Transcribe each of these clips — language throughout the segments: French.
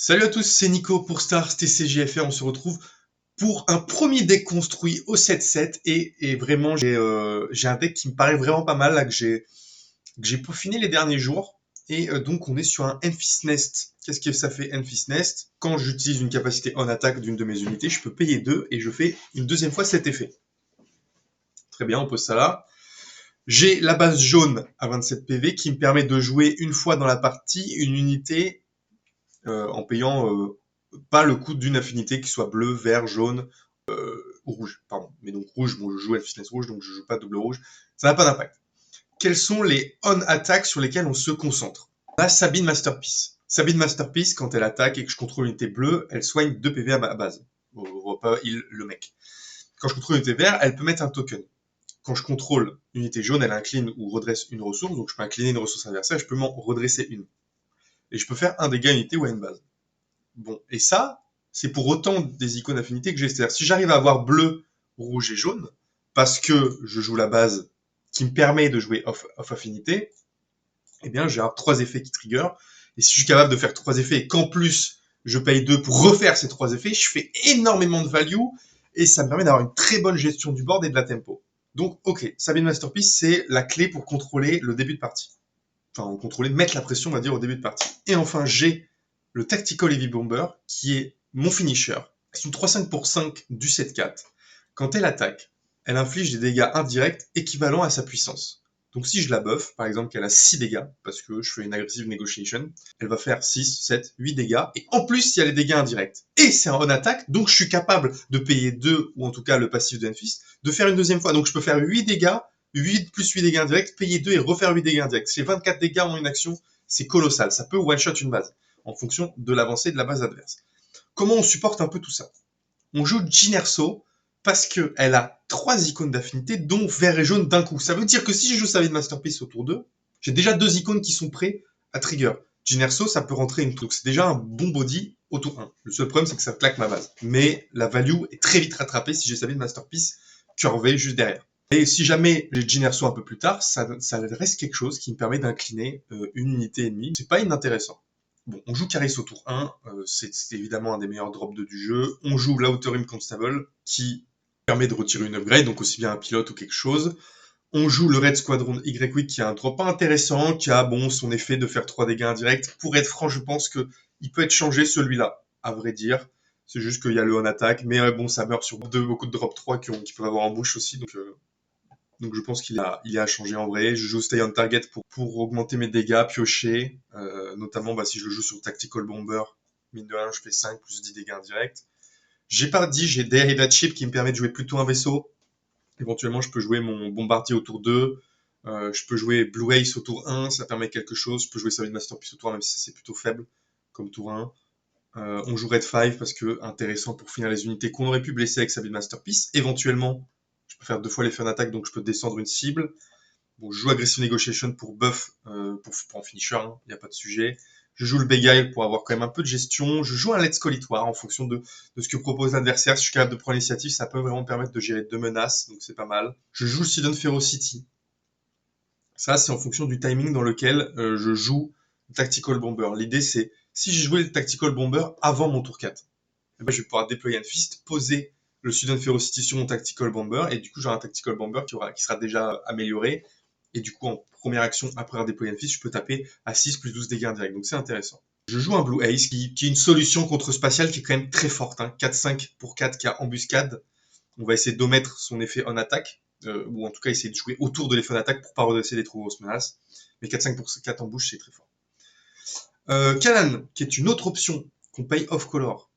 Salut à tous, c'est Nico pour Stars TCGFR. On se retrouve pour un premier deck construit au 7-7 et vraiment j'ai un deck qui me paraît vraiment pas mal là que j'ai peaufiné les derniers jours et donc on est sur un Enfys Nest. Qu'est-ce que ça fait Enfys Nest? Quand j'utilise une capacité en attaque d'une de mes unités, je peux payer 2 et je fais une deuxième fois cet effet. Très bien, on pose ça là. J'ai la base jaune à 27 PV qui me permet de jouer une fois dans la partie une unité en payant pas le coût d'une affinité qui soit bleu, vert, jaune ou rouge. Pardon. Mais donc rouge, bon, je joue Enfys Nest rouge, donc je joue pas double rouge. Ça n'a pas d'impact. Quels sont les on-attack sur lesquels on se concentre? La Sabine Masterpiece. Sabine Masterpiece, quand elle attaque et que je contrôle une unité bleue, elle soigne 2 PV à ma base. On voit pas il le mec. Quand je contrôle une unité verte, elle peut mettre un token. Quand je contrôle une unité jaune, elle incline ou redresse une ressource, donc je peux incliner une ressource adversaire, je peux m'en redresser une. Et je peux faire un dégât à une unité ou à une base. Bon, et ça, c'est pour autant des icônes affinités que j'ai. C'est-à-dire, si j'arrive à avoir bleu, rouge et jaune, parce que je joue la base qui me permet de jouer off affinité, eh bien, j'ai 3 effets qui trigger. Et si je suis capable de faire 3 effets et qu'en plus, je paye 2 pour refaire ces 3 effets, je fais énormément de value et ça me permet d'avoir une très bonne gestion du board et de la tempo. Donc, ok, Sabine Masterpiece, c'est la clé pour contrôler le début de partie. Enfin, contrôler, mettre la pression, on va dire, au début de partie. Et enfin, j'ai le Tactical Heavy Bomber, qui est mon finisher. C'est une 3-5 pour 5 du 7-4. Quand elle attaque, elle inflige des dégâts indirects équivalents à sa puissance. Donc si je la buff, par exemple qu'elle a 6 dégâts, parce que je fais une aggressive negotiation, elle va faire 6, 7, 8 dégâts, et en plus il y a les dégâts indirects. Et c'est un on-attack, donc je suis capable de payer 2, ou en tout cas le passif de Enfys, de faire une deuxième fois. Donc je peux faire 8 dégâts, 8 plus 8 dégâts indirects, payer 2 et refaire 8 dégâts indirects. C'est 24 dégâts en une action, c'est colossal. Ça peut one-shot une base, en fonction de l'avancée de la base adverse. Comment on supporte un peu tout ça? On joue Jyn Erso parce qu'elle a 3 icônes d'affinité, dont vert et jaune d'un coup. Ça veut dire que si je joue Sabine Masterpiece autour d'eux, j'ai déjà 2 icônes qui sont prêts à trigger. Jyn Erso, ça peut rentrer une tour. C'est déjà un bon body au tour 1. Le seul problème, c'est que ça claque ma base. Mais la value est très vite rattrapée si j'ai Sabine Masterpiece curvée juste derrière. Et si jamais j'ai Jyn Erso un peu plus tard, ça reste quelque chose qui me permet d'incliner une unité ennemie. C'est pas inintéressant. Bon, on joue Caris au tour 1, c'est évidemment un des meilleurs drop 2 du jeu. On joue l'Outer Constable, qui permet de retirer une upgrade, donc aussi bien un pilote ou quelque chose. On joue le Red Squadron Y qui a un drop intéressant, qui a bon son effet de faire 3 dégâts indirects. Pour être franc, je pense que il peut être changé celui-là, à vrai dire. C'est juste qu'il y a le on attack, mais bon, ça meurt sur beaucoup de drop 3 qui peuvent avoir en bouche aussi, donc je pense qu'il est à changer en vrai. Je joue Stay on Target pour augmenter mes dégâts, piocher. Notamment si je le joue sur Tactical Bomber, mine de rien, je fais 5 plus 10 dégâts indirects. J'ai pas dit, j'ai Derrida Chip qui me permet de jouer plutôt un vaisseau. Éventuellement, je peux jouer mon bombardier au tour 2. Je peux jouer Blue Ace au tour 1, ça permet quelque chose. Je peux jouer Sabine Masterpiece au tour 1, même si c'est plutôt faible comme tour 1. On joue Red 5 parce que intéressant pour finir les unités qu'on aurait pu blesser avec Sabine Masterpiece. Éventuellement, je peux faire 2 fois l'effet en attaque, donc je peux descendre une cible. Bon, je joue Aggressive Negotiation pour buff, pour en finisher, il n'y a pas de sujet. Je joue le Beguile pour avoir quand même un peu de gestion. Je joue un Let's Colitoire en fonction de ce que propose l'adversaire. Si je suis capable de prendre l'initiative, ça peut vraiment me permettre de gérer 2 menaces, donc c'est pas mal. Je joue le Sidon Ferocity. Ça, c'est en fonction du timing dans lequel je joue le Tactical Bomber. L'idée, c'est si j'ai joué le Tactical Bomber avant mon tour 4, eh ben, je vais pouvoir déployer un fist, poser le Sudden Ferocity sur mon Tactical Bomber, et du coup, j'aurai un Tactical Bomber qui sera déjà amélioré. Et du coup, en première action, après avoir déployé un fist, je peux taper à 6 plus 12 dégâts indirects. Donc c'est intéressant. Je joue un Blue Ace qui est une solution contre spatial qui est quand même très forte. 4-5 pour 4 qui a embuscade. On va essayer d'omettre son effet en attaque, ou en tout cas essayer de jouer autour de l'effet en attaque pour pas redresser des trop grosses menaces. Mais 4-5 pour 4 en bouche, c'est très fort. Kanan, qui est une autre option qu'on paye off-color,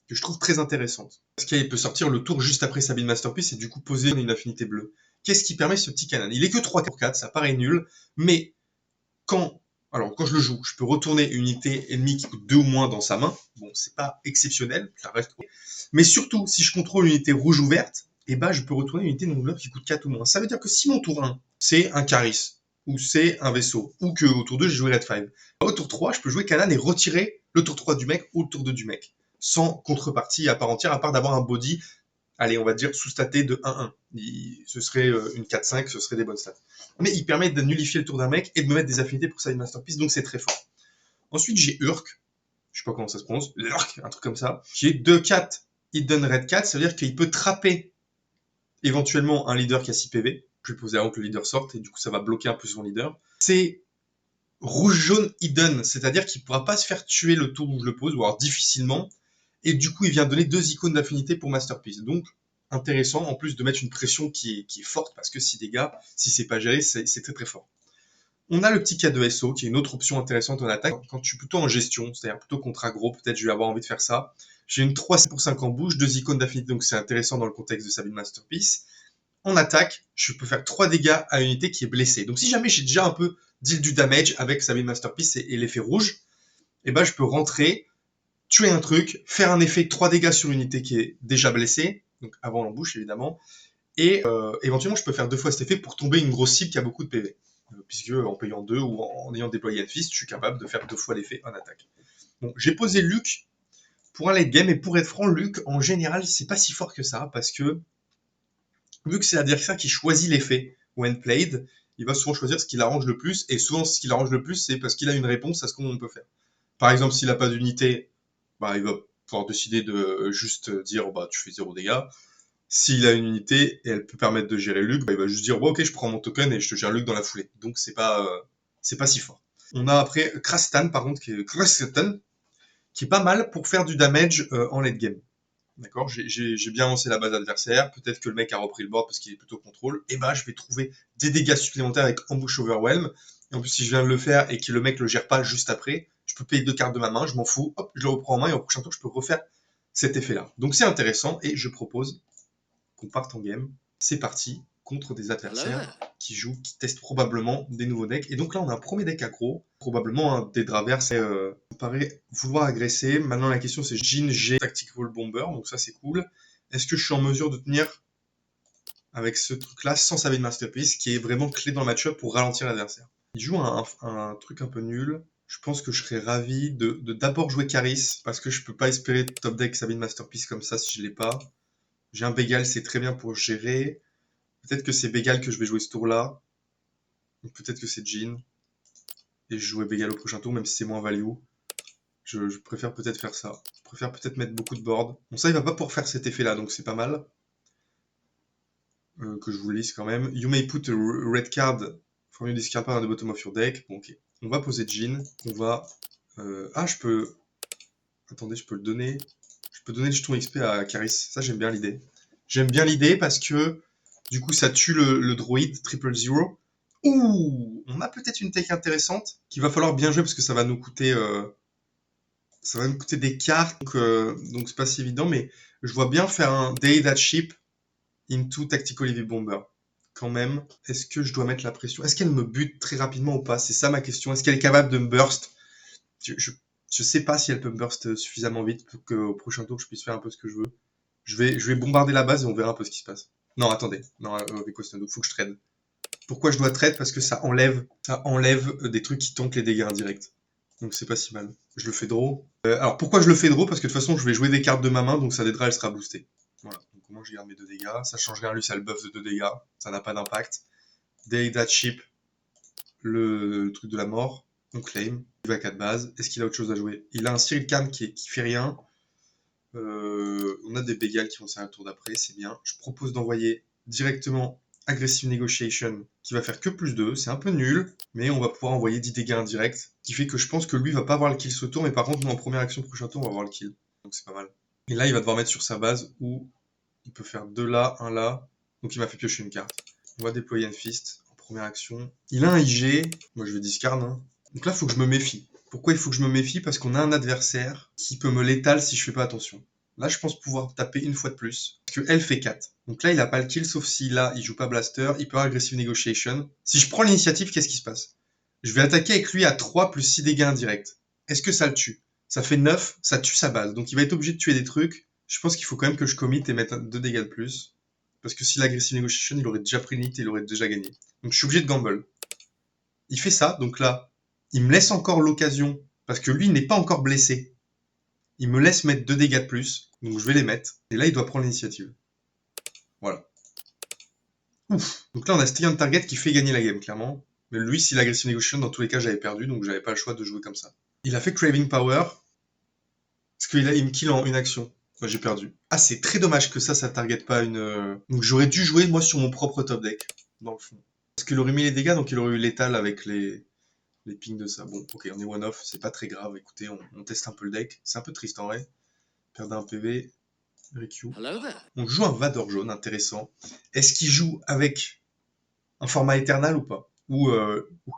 que je trouve très intéressante. Parce qu'il peut sortir le tour juste après Sabine Masterpiece et du coup poser une affinité bleue. Qu'est-ce qui permet ce petit Kanan? Il est que 3 pour 4, ça paraît nul, mais quand je le joue, je peux retourner une unité ennemie qui coûte 2 ou moins dans sa main. Bon, c'est pas exceptionnel, ça reste. Mais surtout, si je contrôle une unité rouge ou verte, eh ben, je peux retourner une unité non bleue qui coûte 4 ou moins. Ça veut dire que si mon tour 1, c'est un Caris, ou c'est un vaisseau, ou que au tour 2, j'ai joué Red 5, au tour 3, je peux jouer Kanan et retirer le tour 3 du mec ou le tour 2 du mec. Sans contrepartie à part entière, à part d'avoir un body, allez, on va dire sous-staté de 1-1. Ce serait une 4-5, ce serait des bonnes stats. Mais il permet de nullifier le tour d'un mec et de me mettre des affinités pour sa Masterpiece, donc c'est très fort. Ensuite, j'ai Urk. je sais pas comment ça se prononce, Lurk, un truc comme ça, qui est 2-4 Hidden Red 4, ça veut dire qu'il peut trapper éventuellement un leader qui a 6 PV, je vais poser avant que le leader sorte, et du coup ça va bloquer un peu son leader. C'est rouge-jaune hidden, c'est-à-dire qu'il ne pourra pas se faire tuer le tour où je le pose, ou alors difficilement, et du coup il vient donner 2 icônes d'affinité pour Masterpiece. Donc intéressant, en plus de mettre une pression qui est forte, parce que 6 dégâts, si c'est pas géré, c'est très très fort. On a le petit K2SO, qui est une autre option intéressante en attaque, quand je suis plutôt en gestion, c'est-à-dire plutôt contre aggro, peut-être je vais avoir envie de faire ça. J'ai une 3 pour 5 en bouche, 2 icônes d'affinité, donc c'est intéressant dans le contexte de Sabine Masterpiece. En attaque, je peux faire 3 dégâts à une unité qui est blessée. Donc si jamais j'ai déjà un peu deal du damage avec Sabine Masterpiece et l'effet rouge, et ben je peux rentrer, tuer un truc, faire un effet 3 dégâts sur une unité qui est déjà blessée, donc avant l'embouche évidemment, et éventuellement je peux faire 2 fois cet effet pour tomber une grosse cible qui a beaucoup de PV. Puisque en payant 2 ou en ayant déployé un fist, je suis capable de faire 2 fois l'effet en attaque. Bon, j'ai posé Luc pour un late game, et pour être franc, Luc, en général, c'est pas si fort que ça, parce que vu que c'est l'adversaire qui choisit l'effet when played, il va souvent choisir ce qui l'arrange le plus, et souvent ce qui l'arrange le plus, c'est parce qu'il a une réponse à ce qu'on peut faire. Par exemple, s'il n'a pas d'unité, bah, il va pouvoir décider de juste dire bah, tu fais 0 dégâts. S'il a une unité et elle peut permettre de gérer Luc, bah, il va juste dire ok, je prends mon token et je te gère Luc dans la foulée. Donc c'est pas si fort. On a après Krastan par contre, qui est pas mal pour faire du damage en late game. D'accord, j'ai bien lancé la base adversaire, peut-être que le mec a repris le board parce qu'il est plutôt contrôle, et bah je vais trouver des dégâts supplémentaires avec Ambush Overwhelm, et en plus si je viens de le faire et que le mec le gère pas juste après, je peux payer 2 cartes de ma main, je m'en fous, hop, je le reprends en main, et au prochain tour je peux refaire cet effet-là. Donc c'est intéressant, et je propose qu'on parte en game. C'est parti, contre des adversaires qui jouent, qui testent probablement des nouveaux decks. Et donc là, on a un premier deck aggro, probablement des Dravers. On paraît vouloir agresser. Maintenant, la question, c'est Jhin, G, Tactical Bomber, donc ça, c'est cool. Est-ce que je suis en mesure de tenir avec ce truc-là sans Sabine Masterpiece, qui est vraiment clé dans le match-up pour ralentir l'adversaire? Il joue un truc un peu nul. Je pense que je serais ravi de d'abord jouer Caris, parce que je peux pas espérer top deck Sabine Masterpiece comme ça si je l'ai pas. J'ai un Bégal, c'est très bien pour gérer. Peut-être que c'est Bégal que je vais jouer ce tour-là. Peut-être que c'est Jhin. Et je jouerai Bégal au prochain tour, même si c'est moins value. Je préfère peut-être faire ça. Je préfère peut-être mettre beaucoup de board. Bon, ça, il va pas pouvoir faire cet effet-là, donc c'est pas mal. Que je vous le lise quand même. You may put a red card from your discard pile at the bottom of your deck. Bon, ok. On va poser Jhin. On va... Ah, je peux... Attendez, je peux le donner. Je peux donner le jeton XP à Caris. Ça, j'aime bien l'idée. J'aime bien l'idée parce que du coup, ça tue le droïde 000. Ouh, on a peut-être une tech intéressante qu'il va falloir bien jouer parce que ça va nous coûter des cartes, donc c'est pas si évident. Mais je vois bien faire un Day That Ship into Tactical Heavy Bomber. Quand même, est-ce que je dois mettre la pression? Est-ce qu'elle me bute très rapidement ou pas? C'est ça ma question. Est-ce qu'elle est capable de me burst? Je sais pas si elle peut me burst suffisamment vite pour qu'au prochain tour je puisse faire un peu ce que je veux. Je vais bombarder la base et on verra un peu ce qui se passe. Non, attendez. Non, avec Weston, faut que je trade. Pourquoi je dois trade? Parce que ça enlève des trucs qui tankent les dégâts indirects. Donc c'est pas si mal. Je le fais draw. Alors pourquoi je le fais draw? Parce que de toute façon je vais jouer des cartes de ma main, donc sa Daedra elle sera boostée. Voilà. Donc moi je garde mes 2 dégâts. Ça change rien, lui ça le buff de 2 dégâts. Ça n'a pas d'impact. Day That Ship, le truc de la mort. On claim. Il va à 4 bases. Est-ce qu'il a autre chose à jouer? Il a un Cyril Khan qui fait rien. On a des Bégal qui vont faire le tour d'après, c'est bien. Je propose d'envoyer directement Aggressive Negotiation, qui va faire que plus 2. C'est un peu nul, mais on va pouvoir envoyer 10 dégâts indirects, qui fait que je pense que lui va pas avoir le kill ce tour, mais par contre, nous en première action prochain tour, on va avoir le kill. Donc c'est pas mal. Et là, il va devoir mettre sur sa base où il peut faire 2 là, 1 là. Donc il m'a fait piocher une carte. On va déployer un fist en première action. Il a un IG. Moi, je vais discard. Hein. Donc là, il faut que je me méfie. Pourquoi il faut que je me méfie? Parce qu'on a un adversaire qui peut me létal si je fais pas attention. Là, je pense pouvoir taper une fois de plus. Parce que elle fait 4. Donc là, il a pas le kill, sauf si là, il joue pas Blaster. Il peut Aggressive Negotiation. Si je prends l'initiative, qu'est-ce qui se passe? Je vais attaquer avec lui à 3 plus 6 dégâts indirects. Est-ce que ça le tue? Ça fait 9, ça tue sa base. Donc il va être obligé de tuer des trucs. Je pense qu'il faut quand même que je commit et mette 2 dégâts de plus. Parce que si l'Aggressive Negotiation, il aurait déjà pris une hit et il aurait déjà gagné. Donc je suis obligé de gamble. Il fait ça, donc là, il me laisse encore l'occasion, parce que lui n'est pas encore blessé. Il me laisse mettre 2 dégâts de plus, donc je vais les mettre. Et là, il doit prendre l'initiative. Voilà. Ouf. Donc là, on a Stylian Target qui fait gagner la game, clairement. Mais lui, s'il a Aggressive Negotiation, dans tous les cas, j'avais perdu, donc j'avais pas le choix de jouer comme ça. Il a fait Craving Power. Parce il me kill en une action. Moi, j'ai perdu. Ah, c'est très dommage que ça target pas une... Donc j'aurais dû jouer, moi, sur mon propre top deck, dans le fond. Parce qu'il aurait mis les dégâts, donc il aurait eu l'étal avec les pings de ça. Bon, ok, on est one-off, c'est pas très grave. Écoutez, on teste un peu le deck. C'est un peu triste en vrai. Perdre un PV. Riku. On joue un Vador jaune, intéressant. Est-ce qu'il joue avec un format éternel ou pas? Ou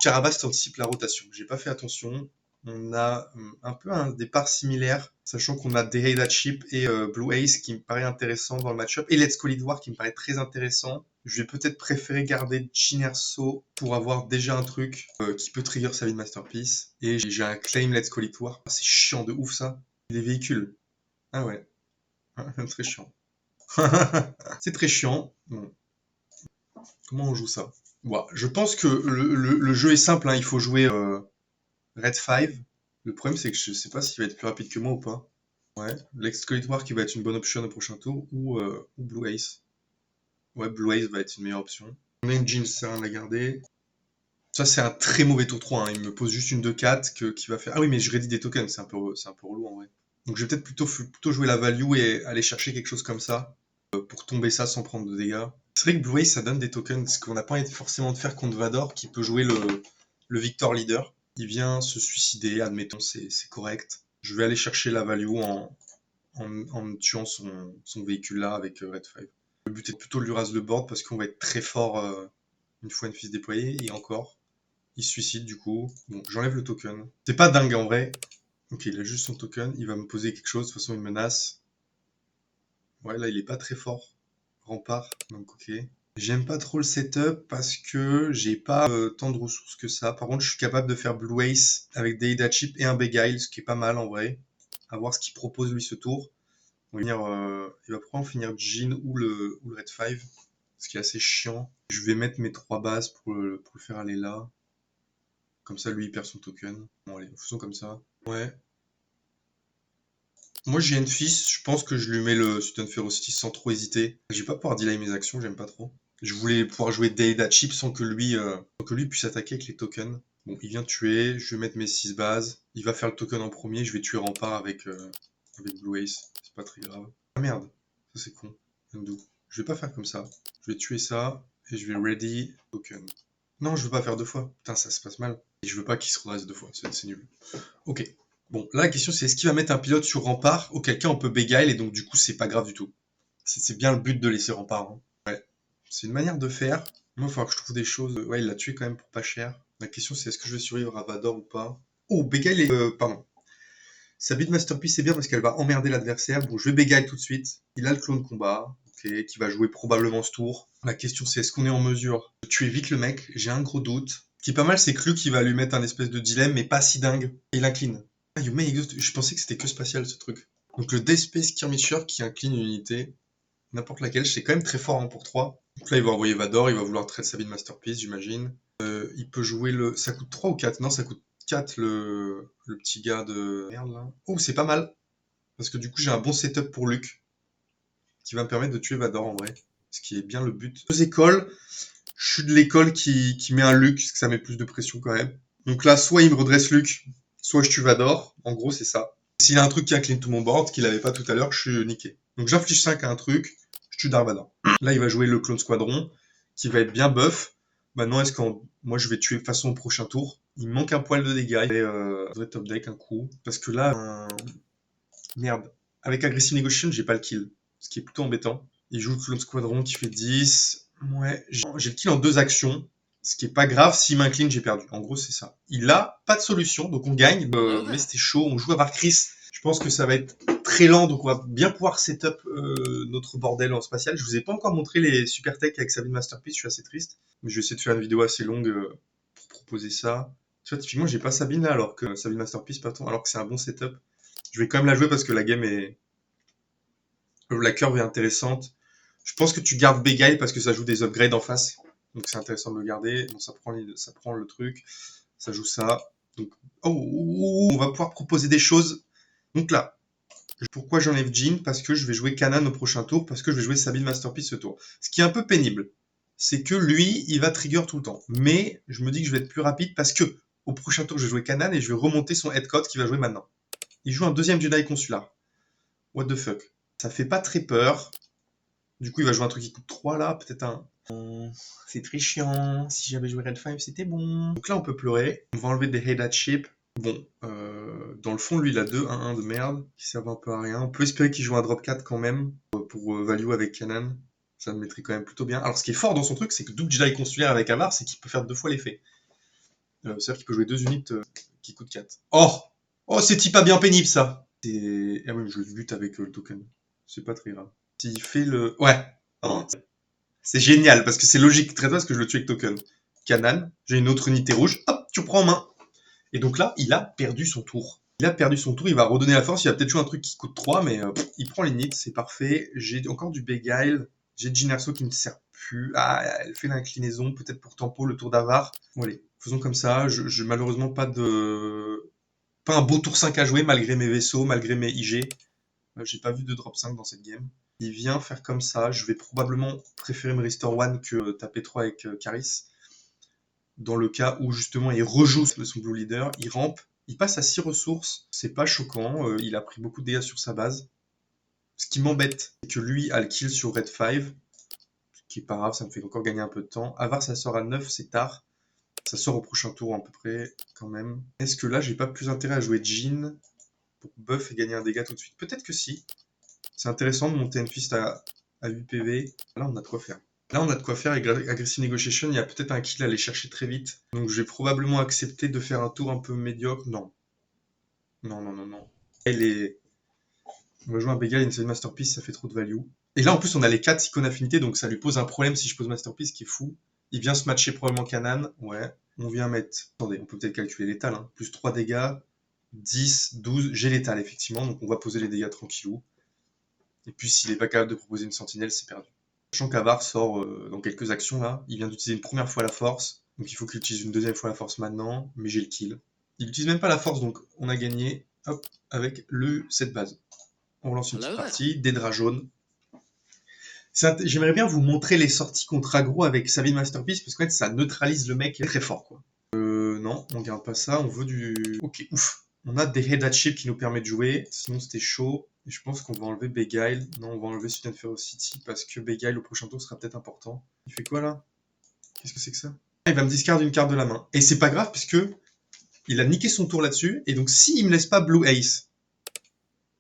Karabast anticipe la rotation? J'ai pas fait attention. On a un peu un départ similaire, sachant qu'on a Deheda Chip et Blue Ace qui me paraît intéressant dans le match-up, et Let's Call It War qui me paraît très intéressant. Je vais peut-être préférer garder Chinerso pour avoir déjà un truc qui peut trigger Savage Masterpiece. Et j'ai un claim Let's Call It War. Ah, c'est chiant de ouf ça. Les véhicules. Ah ouais. Très chiant. C'est très chiant. Bon. Comment on joue ça? Ouais, je pense que le jeu est simple, hein. Il faut jouer Red 5. Le problème, c'est que je sais pas s'il va être plus rapide que moi ou pas. Ouais, l'Excalibur War qui va être une bonne option au prochain tour, ou Blue Ace. Ouais, Blue Ace va être une meilleure option. On a une Jean, ça sert à rien de la garder. Ça, c'est un très mauvais tour 3, hein. Il me pose juste une 2-4 qui va faire... Ah oui, mais je ready des tokens, c'est un peu relou en vrai. Donc je vais peut-être plutôt jouer la value et aller chercher quelque chose comme ça, pour tomber ça sans prendre de dégâts. C'est vrai que Blue Ace, ça donne des tokens, ce qu'on n'a pas envie forcément de faire contre Vador, qui peut jouer le Victor Leader. Il vient se suicider, admettons, c'est correct. Je vais aller chercher la value en tuant son véhicule là avec Red 5. Le but est plutôt de lui raser le board parce qu'on va être très fort une fois une fils déployée, et encore. Il se suicide du coup. Bon, j'enlève le token. C'est pas dingue en vrai. Ok, il a juste son token, il va me poser quelque chose, de toute façon une menace. Ouais, là il est pas très fort. Rempart, donc ok. J'aime pas trop le setup parce que j'ai pas tant de ressources que ça. Par contre, je suis capable de faire Blue Ace avec des Hida Chip et un Beguile, ce qui est pas mal en vrai. À voir ce qu'il propose lui ce tour. Il va probablement finir Jean ou le Red 5, ce qui est assez chiant. Je vais mettre mes 3 bases pour le faire aller là. Comme ça, lui, il perd son token. Bon, allez, faisons comme ça. Ouais. Moi, j'ai une fils, je pense que je lui mets le Sudden Ferocity sans trop hésiter. Je vais pas pouvoir delay mes actions, j'aime pas trop. Je voulais pouvoir jouer Data Chip sans que lui puisse attaquer avec les tokens. Bon, il vient tuer, je vais mettre mes 6 bases. Il va faire le token en premier, je vais tuer Rempart avec Blue Ace. C'est pas très grave. Ah merde, ça c'est con. Je vais pas faire comme ça. Je vais tuer ça et je vais ready token. Non, je veux pas faire 2 fois. Putain, ça se passe mal. Et je veux pas qu'il se redresse 2 fois, c'est nul. Ok. Bon, là la question c'est est-ce qu'il va mettre un pilote sur Rempart, auquel cas on peut Beguile et donc du coup c'est pas grave du tout. C'est bien le but de laisser Rempart. Hein. Ouais. C'est une manière de faire. Moi, il va falloir que je trouve des choses. Ouais, il l'a tué quand même pour pas cher. La question c'est est-ce que je vais survivre à Vador ou pas. Oh, Beguile est... pardon. Sa bite Masterpiece c'est bien parce qu'elle va emmerder l'adversaire. Bon, je vais Beguile tout de suite. Il a le clone combat, ok, qui va jouer probablement ce tour. La question c'est est-ce qu'on est en mesure de tuer vite le mec. J'ai un gros doute. Ce qui est pas mal, c'est que Luke qui va lui mettre un espèce de dilemme, mais pas si dingue. Il incline. Ah, You May Exhaust, je pensais que c'était que spatial ce truc. Donc le Death Space Skirmisher qui incline une unité, n'importe laquelle, c'est quand même très fort hein, pour 3. Donc là il va envoyer Vador, il va vouloir trade Sabine Masterpiece, j'imagine. Il peut jouer le... Ça coûte 3 ou 4? Non, ça coûte 4 le petit gars de... Merde là. Oh, c'est pas mal. Parce que du coup j'ai un bon setup pour Luke, qui va me permettre de tuer Vador en vrai. Ce qui est bien le but. 2 écoles, je suis de l'école qui met un Luke, parce que ça met plus de pression quand même. Donc là, soit il me redresse Luke, soit je tue Vador. En gros, c'est ça. S'il a un truc qui incline tout mon board, qu'il avait pas tout à l'heure, je suis niqué. Donc j'inflige 5 à un truc, je tue Dark Vador. Là, il va jouer le Clone Squadron, qui va être bien buff. Maintenant, est-ce que moi je vais tuer de façon au prochain tour? Il me manque un poil de dégâts. Et faudrait top deck un coup. Parce que là, merde. Avec Aggressive Negotiation, j'ai pas le kill. Ce qui est plutôt embêtant. Il joue le Clone Squadron qui fait 10. Ouais, j'ai le kill en 2 actions. Ce qui est pas grave, s'il m'incline, j'ai perdu. En gros, c'est ça. Il a pas de solution, donc on gagne. Mais c'était chaud, on joue à Chris. Je pense que ça va être très lent, donc on va bien pouvoir setup notre bordel en spatial. Je vous ai pas encore montré les super tech avec Sabine Masterpiece, je suis assez triste. Mais je vais essayer de faire une vidéo assez longue pour proposer ça. Tu vois, typiquement, j'ai pas Sabine là, alors que Sabine Masterpiece, pardon, alors que c'est un bon setup. Je vais quand même la jouer parce que la game est... La curve est intéressante. Je pense que tu gardes Beguile parce que ça joue des upgrades en face. Donc c'est intéressant de le garder. Bon, ça prend le truc. Ça joue ça. Donc, on va pouvoir proposer des choses. Donc là, pourquoi j'enlève Jean? Parce que je vais jouer Kanan au prochain tour. Parce que je vais jouer Sabine Masterpiece ce tour. Ce qui est un peu pénible, c'est que lui, il va trigger tout le temps. Mais je me dis que je vais être plus rapide parce que au prochain tour, je vais jouer Kanan et je vais remonter son headcode qui va jouer maintenant. Il joue un deuxième Jedi Consular. What the fuck. Ça fait pas très peur. Du coup, il va jouer un truc qui coûte 3 là, peut-être un... C'est très chiant. Si j'avais joué Red 5, c'était bon. Donc là, on peut pleurer. On va enlever des Head Chip. Bon, dans le fond, lui, il a 2-1-1 de merde qui servent un peu à rien. On peut espérer qu'il joue un drop 4 quand même pour value avec Kanan. Ça me mettrait quand même plutôt bien. Alors, ce qui est fort dans son truc, c'est que double Jedi Consulaire avec Avar, c'est qu'il peut faire 2 fois l'effet. C'est-à-dire qu'il peut jouer 2 unités qui coûtent 4. Oh! Oh, c'est pas bien pénible, ça! Ah oui, je le bute avec le token. C'est pas très grave. S'il fait le... Ouais! Oh, c'est génial, parce que c'est logique très bien, parce que je le tue avec token. Kanan, j'ai une autre unité rouge, hop, tu prends en main. Et donc là, il a perdu son tour. Il a perdu son tour, il va redonner la force, il va peut-être jouer un truc qui coûte 3, mais il prend les nits, c'est parfait. J'ai encore du Beguile, j'ai Jyn Erso qui ne sert plus. Ah, elle fait l'inclinaison, peut-être pour tempo le tour d'Avar. Bon allez, faisons comme ça, je malheureusement pas un beau tour 5 à jouer, malgré mes vaisseaux, malgré mes IG. J'ai pas vu de drop 5 dans cette game. Il vient faire comme ça, je vais probablement préférer me restore 1 que taper 3 avec Caris. Dans le cas où justement il rejoue son Blue Leader, il rampe, il passe à 6 ressources, c'est pas choquant, il a pris beaucoup de dégâts sur sa base. Ce qui m'embête, c'est que lui a le kill sur Red 5, ce qui est pas grave, ça me fait encore gagner un peu de temps. Avar ça sort à 9, c'est tard, ça sort au prochain tour à peu près quand même. Est-ce que là j'ai pas plus intérêt à jouer Jyn pour buff et gagner un dégât tout de suite? Peut-être que si. C'est intéressant de monter une fist à 8 PV, là on a de quoi faire. Là, on a de quoi faire avec Aggressive Negotiation. Il y a peut-être un kill à aller chercher très vite. Donc, je vais probablement accepter de faire un tour un peu médiocre. Non. Non, non, non, non. On va jouer un Beguile, une Masterpiece, ça fait trop de value. Et là, en plus, on a les 4 icônes affinités, donc ça lui pose un problème si je pose Masterpiece, qui est fou. Il vient se matcher probablement Kanan. Ouais. On vient mettre... Attendez, on peut peut-être calculer l'étal. Hein. Plus 3 dégâts. 10, 12. J'ai l'étal, effectivement. Donc, on va poser les dégâts tranquillou. Et puis, s'il n'est pas capable de proposer une sentinelle, c'est perdu. Sachant qu'Avar sort dans quelques actions là, il vient d'utiliser une première fois la force, donc il faut qu'il utilise une deuxième fois la force maintenant, mais j'ai le kill. Il n'utilise même pas la force, donc on a gagné, hop, avec cette base. On relance une petite partie, des draps jaunes. J'aimerais bien vous montrer les sorties contre aggro avec Sabine Masterpiece, parce qu'en fait ça neutralise le mec très fort quoi. Non, on garde pas ça, on veut du... Ok, ouf. On a des head at chip qui nous permet de jouer, sinon c'était chaud. Et je pense qu'on va enlever Beguile. Non, on va enlever Student Ferocity parce que Beguile au prochain tour sera peut-être important. Il fait quoi là? Qu'est-ce que c'est que ça? Il va me discard une carte de la main. Et c'est pas grave puisque il a niqué son tour là-dessus. Et donc s'il me laisse pas Blue Ace,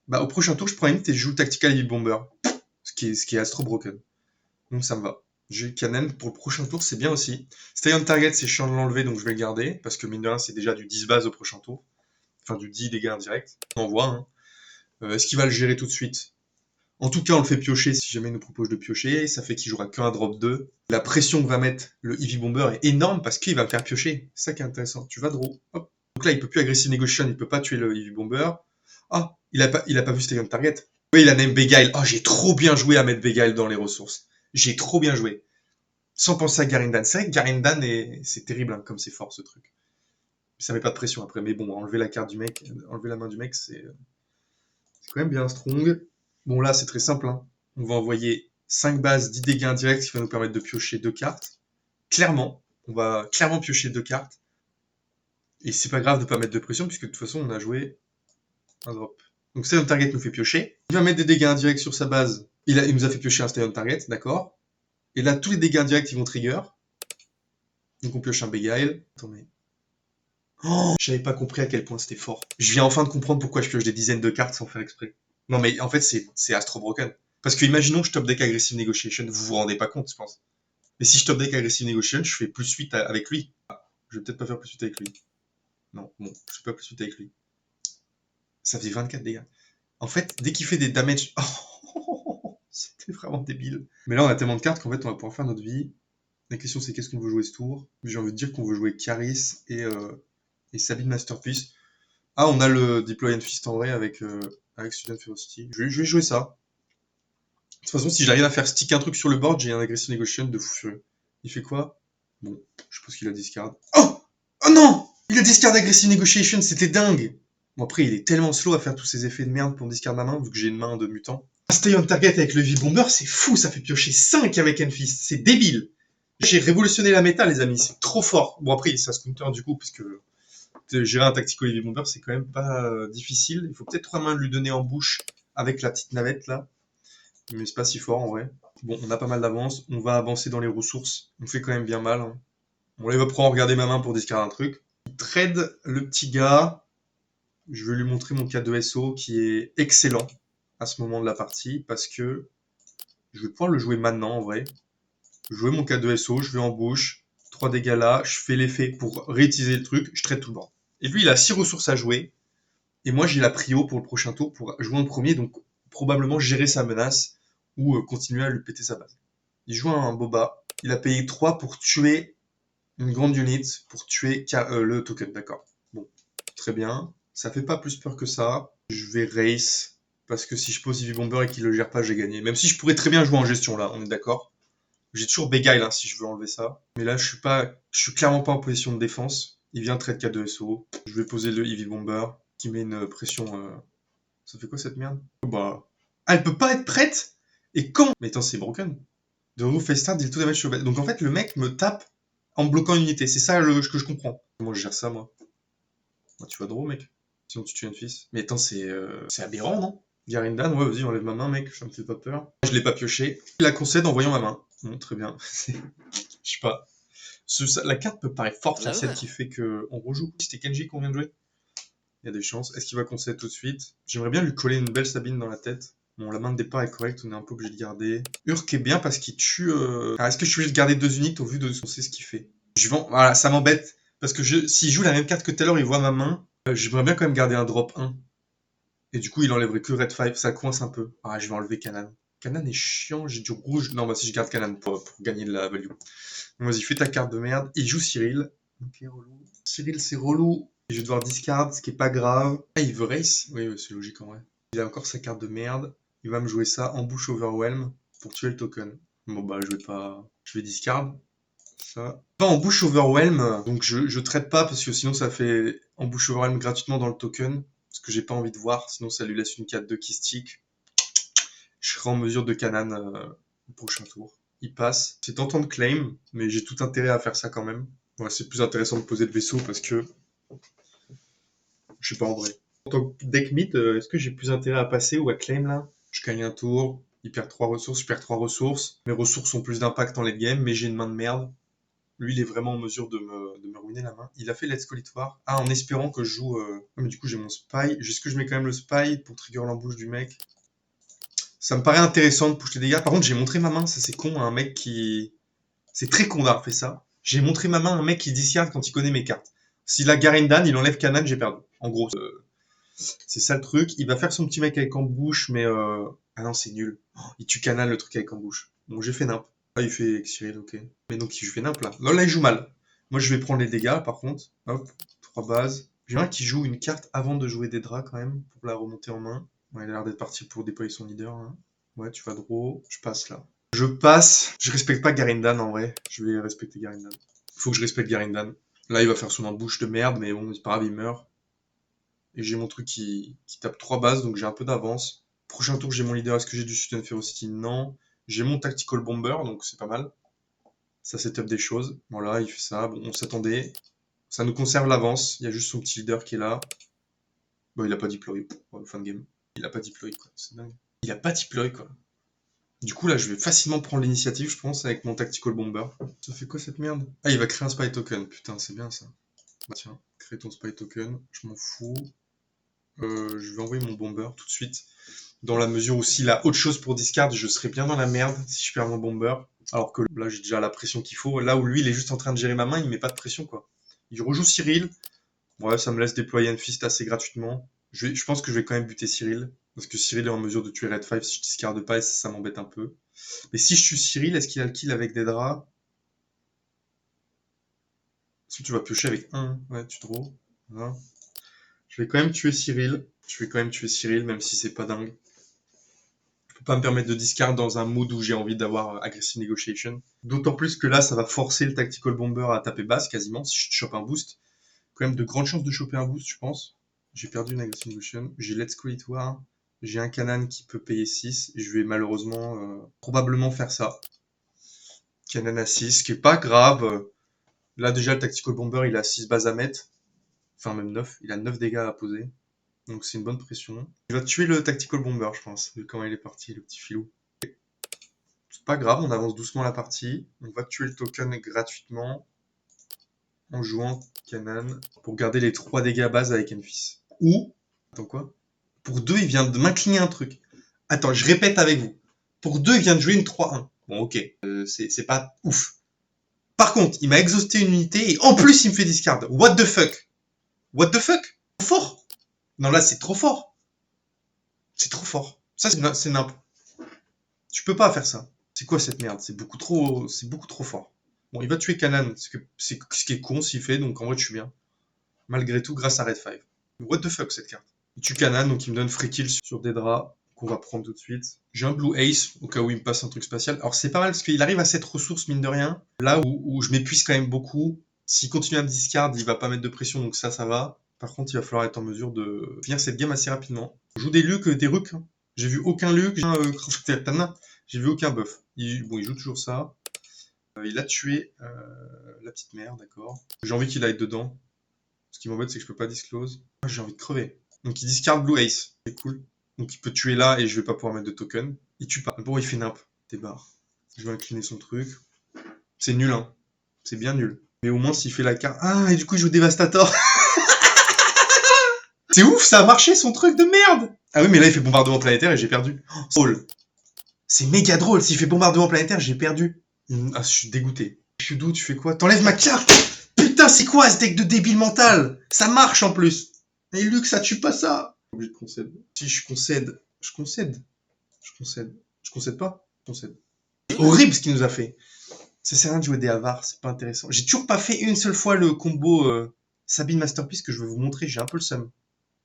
bah au prochain tour je prends une et je joue Tactical Heavy Bomber. Ce qui est Astro Broken. Donc ça me va. J'ai Kanan pour le prochain tour, c'est bien aussi. Stay on target, c'est chiant de l'enlever donc je vais le garder. Parce que mine de rien c'est déjà du 10 base au prochain tour. Enfin du 10 dégâts indirect. On voit hein. Est-ce qu'il va le gérer tout de suite? En tout cas, on le fait piocher si jamais il nous propose de piocher. Ça fait qu'il jouera qu'un drop 2. La pression que va mettre le Heavy Bomber est énorme parce qu'il va me faire piocher. C'est ça qui est intéressant. Tu vas draw. Hop. Donc là, il peut plus Aggressive Negotiation, il peut pas tuer le Heavy Bomber. Ah, il a pas vu Stay on Target. Oui, il a name Beguile. Oh, j'ai trop bien joué à mettre Beguile dans les ressources. J'ai trop bien joué. Sans penser à Garindan. C'est vrai que Garindan, c'est terrible hein, comme c'est fort ce truc. Ça met pas de pression après. Mais bon, enlever la carte du mec, enlever la main du mec, c'est quand même bien strong. Bon là c'est très simple, hein. On va envoyer 5 bases, 10 dégâts indirects, ce qui va nous permettre de piocher 2 cartes. Clairement, on va clairement piocher 2 cartes. Et c'est pas grave de pas mettre de pression, puisque de toute façon on a joué un drop. Donc Stay on Target nous fait piocher. Il va mettre des dégâts indirects sur sa base. Il nous a fait piocher un Stay on Target, d'accord. Et là tous les dégâts indirects ils vont trigger. Donc on pioche un Beguile. Attendez. Oh, j'avais pas compris à quel point c'était fort. Je viens enfin de comprendre pourquoi je pioche des dizaines de cartes sans faire exprès. Non mais en fait c'est Astro Broken. Parce que imaginons que je top deck Aggressive Negotiation, vous vous rendez pas compte je pense. Mais si je top deck Aggressive Negotiation, je fais plus suite avec lui. Je vais peut-être pas faire plus suite avec lui. Non, bon, je fais pas plus suite avec lui. Ça faisait 24 dégâts. En fait, dès qu'il fait des damage... Oh, c'était vraiment débile. Mais là on a tellement de cartes qu'en fait on va pouvoir faire notre vie. La question c'est qu'est-ce qu'on veut jouer ce tour. J'ai envie de dire qu'on veut jouer Caris et Sabine Masterpiece. Ah, on a le Deploy and Fist en vrai avec Student Ferocity. Je vais jouer ça. De toute façon, si j'arrive à faire stick un truc sur le board, j'ai un Aggressive Negotiation de fou furieux. Il fait quoi? Bon, je suppose qu'il a discard. Oh! Oh non! Il a discard Aggressive Negotiation, c'était dingue! Bon, après, il est tellement slow à faire tous ces effets de merde pour discard ma main, vu que j'ai une main de mutant. Stay on target avec le V-Bomber, c'est fou, ça fait piocher 5 avec Enfist, c'est débile! J'ai révolutionné la méta, les amis, c'est trop fort. Bon, après, ça se counter du coup, parce que gérer un Tactical Heavy Bomber, c'est quand même pas difficile. Il faut peut-être 3 mains de lui donner en bouche avec la petite navette là. Mais c'est pas si fort en vrai. Bon, on a pas mal d'avance. On va avancer dans les ressources. On fait quand même bien mal. Hein. Bon, là, il va pouvoir regarder ma main pour discarder un truc. Il trade le petit gars. Je vais lui montrer mon K2SO qui est excellent à ce moment de la partie parce que je vais pouvoir le jouer maintenant en vrai. Jouer mon K2SO, je vais en bouche. 3 dégâts là, je fais l'effet pour réutiliser le truc, je trade tout le bord. Et lui, il a 6 ressources à jouer. Et moi, j'ai la prio pour le prochain tour pour jouer en premier, donc probablement gérer sa menace ou continuer à lui péter sa base. Il joue un Boba. Il a payé 3 pour tuer une grande unit, pour tuer le token, d'accord. Bon, très bien. Ça fait pas plus peur que ça. Je vais race, parce que si je pose Heavy Bomber et qu'il le gère pas, j'ai gagné. Même si je pourrais très bien jouer en gestion là, on est d'accord. J'ai toujours Beguile hein, si je veux enlever ça. Mais là, je suis clairement pas en position de défense. Il vient trade K2SO. Je vais poser le Heavy Bomber, qui met une pression... Ça fait quoi cette merde? Bah... Ah, elle peut pas être prête? Et quand? Mais attends, c'est broken. De remove face start, deal tout damage sur base. Donc en fait, le mec me tape en me bloquant une unité. C'est ça que je comprends. Comment je gère ça, moi? Bah, tu vas draw, mec. Sinon tu tues un fils. Mais attends, c'est aberrant, non? Garindan, ouais, vas-y, enlève ma main, mec. Ça me fait pas peur. Je l'ai pas pioché. Il la concède en voyant ma main. Bon, très bien. Je sais pas. La carte peut paraître forte, là, celle qui fait qu'on rejoue. C'était Kenji qu'on vient de jouer. Il y a des chances. Est-ce qu'il va concéder tout de suite? J'aimerais bien lui coller une belle Sabine dans la tête. Bon, la main de départ est correcte, on est un peu obligé de garder. Urk est bien parce qu'il tue... Alors, est-ce que je suis obligé de garder 2 unités au vu de ce qu'il fait? Voilà, ça m'embête. Parce que s'il joue la même carte que tout à l'heure, il voit ma main. J'aimerais bien quand même garder un drop 1. Et du coup, il enlèverait que Red 5, ça coince un peu. Ah, je vais enlever Kanan. Kanan est chiant, j'ai du rouge. Non, bah si je garde Kanan pour gagner de la value. Vas-y, fais ta carte de merde. Il joue Cyril. Ok, relou. Cyril, c'est relou. Je vais devoir discard, ce qui est pas grave. Ah, il veut race? Oui, c'est logique en vrai. Il a encore sa carte de merde. Il va me jouer ça en bouche overwhelm pour tuer le token. Bon bah je vais pas... Je vais discard. Ça. Pas en bouche overwhelm, donc je traite pas parce que sinon ça fait en bouche overwhelm gratuitement dans le token. Parce que j'ai pas envie de voir, sinon ça lui laisse une 4-2 qui stick. Je serai en mesure de canan au prochain tour. Il passe. C'est tentant de claim, mais j'ai tout intérêt à faire ça quand même. Ouais, c'est plus intéressant de poser le vaisseau parce que je sais pas en vrai. En tant que deck mid, est-ce que j'ai plus intérêt à passer ou à claim là? Je gagne un tour, il perd 3 ressources, je perds 3 ressources. Mes ressources ont plus d'impact en late game, mais j'ai une main de merde. Lui, il est vraiment en mesure de me ruiner la main. Il a fait Let's Call It War. Ah, en espérant que je joue... Ah, mais du coup, j'ai mon spy. Est-ce que je mets quand même le spy pour trigger l'embouche du mec? Ça me paraît intéressant de push les dégâts. Par contre, j'ai montré ma main. Ça, c'est con à un mec qui... C'est très con d'avoir fait ça. J'ai montré ma main à un mec qui discard quand il connaît mes cartes. S'il a Garindan, il enlève Kanan, j'ai perdu. En gros, c'est ça le truc. Il va faire son petit mec avec en bouche, mais... Ah non, c'est nul. Oh, il tue Kanan, le truc avec en bouche. Bon, j'ai fait nimp. Ah, il fait Cyril, ok. Mais donc, il fait nimp, là. Là, il joue mal. Moi, je vais prendre les dégâts, par contre. Hop, 3 bases. J'aimerais qu'il joue une carte avant de jouer des draps, quand même, pour la remonter en main. Ouais, il a l'air d'être parti pour déployer son leader, hein. Ouais, tu vas draw. Je passe, là. Je passe. Je respecte pas Garindan, en vrai. Je vais respecter Garindan. Faut que je respecte Garindan. Là, il va faire son embouche de merde, mais bon, c'est pas grave, il meurt. Et j'ai mon truc qui tape 3 bases, donc j'ai un peu d'avance. Prochain tour, j'ai mon leader. Est-ce que j'ai du Student Ferocity? Non. J'ai mon Tactical Bomber, donc c'est pas mal. Ça setup des choses. Voilà, il fait ça. Bon, on s'attendait. Ça nous conserve l'avance. Il y a juste son petit leader qui est là. Bon, il a pas deploy. Fin de game. Il a pas deploy, quoi. C'est dingue. Il a pas deploy, quoi. Du coup, là, je vais facilement prendre l'initiative, je pense, avec mon Tactical Bomber. Ça fait quoi, cette merde? Ah, il va créer un Spy Token. Putain, c'est bien, ça. Bah, tiens, crée ton Spy Token. Je m'en fous. Je vais envoyer mon Bomber tout de suite. Dans la mesure où s'il a autre chose pour discard, je serais bien dans la merde si je perds mon Bomber. Alors que là, j'ai déjà la pression qu'il faut. Là où lui, il est juste en train de gérer ma main, il met pas de pression, quoi. Il rejoue Cyril. Ouais, ça me laisse déployer un fist assez gratuitement. Je pense que je vais quand même buter Cyril. Parce que Cyril est en mesure de tuer Red 5 si je discarde pas et ça m'embête un peu. Mais si je tue Cyril, est-ce qu'il a le kill avec des draps? Est-ce que tu vas piocher avec un? Ouais, tu draw. Voilà. Je vais quand même tuer Cyril. Je vais quand même tuer Cyril, même si c'est pas dingue. Je peux pas me permettre de discard dans un mood où j'ai envie d'avoir Aggressive Negotiation. D'autant plus que là, ça va forcer le Tactical Bomber à taper basse quasiment si je chope un boost. Quand même de grandes chances de choper un boost, je pense. J'ai perdu une Aggressive Negotiation. J'ai Let's Call It War. J'ai un Kanan qui peut payer 6. Je vais malheureusement probablement faire ça. Kanan à 6, ce qui est pas grave. Là déjà le Tactical Bomber il a 6 bases à mettre. Enfin, même 9. Il a 9 dégâts à poser. Donc c'est une bonne pression. Il va tuer le Tactical Bomber, je pense, vu comment il est parti, le petit filou. C'est pas grave, on avance doucement la partie. On va tuer le token gratuitement en jouant Canaan pour garder les 3 dégâts à base avec Enfys. Ou, attends quoi? Pour 2, il vient de m'incliner un truc. Attends, je répète avec vous. Pour 2, il vient de jouer une 3-1. Bon, ok, c'est pas ouf. Par contre, il m'a exhausté une unité et en plus, il me fait discard. What the fuck? What the fuck? Trop fort. Non, là, c'est trop fort. C'est trop fort. Ça, c'est n'importe. Tu peux pas faire ça. C'est quoi cette merde? C'est beaucoup trop fort. Bon, il va tuer Canaan, ce qui est con s'il fait, donc en vrai, je suis bien. Malgré tout, grâce à Red 5. What the fuck, cette carte? Il tue Canaan, donc il me donne free kill sur Daedra, qu'on va prendre tout de suite. J'ai un Blue Ace, au cas où il me passe un truc spatial. Alors, c'est pas mal, parce qu'il arrive à cette ressource, mine de rien. Là où je m'épuise quand même beaucoup. S'il continue à me discard, il va pas mettre de pression, donc ça va. Par contre, il va falloir être en mesure de finir cette game assez rapidement. On joue des Luc, des Ruks. Hein. J'ai vu aucun Luc, j'ai vu aucun buff. Il joue toujours ça. Il a tué la petite mère, d'accord. J'ai envie qu'il aille dedans. Ce qui m'embête, c'est que je peux pas disclose. J'ai envie de crever. Donc il discard Blue Ace. C'est cool. Donc il peut tuer là et je vais pas pouvoir mettre de token. Il tue pas. Bon, il fait nimp. T'es barre. Je vais incliner son truc. C'est nul, hein. C'est bien nul. Mais au moins, s'il fait la carte... Ah, et du coup, il joue Dévastator. C'est ouf, ça a marché, son truc de merde. Ah oui, mais là, il fait bombardement planétaire et j'ai perdu. Oh, drôle. C'est méga drôle. S'il fait bombardement planétaire, j'ai perdu. Ah, je suis dégoûté. Shudou, tu fais quoi? T'enlèves ma carte. Putain, c'est quoi ce deck de débile mental? Ça marche en plus. Et Luc, ça tue pas ça. Obligé de concéder. Si je concède, je concède. Je concède. Je concède pas. Je concède. C'est horrible ce qu'il nous a fait. Ça sert à rien de jouer des avars, c'est pas intéressant. J'ai toujours pas fait une seule fois le combo Sabine Masterpiece que je vais vous montrer, j'ai un peu le seum.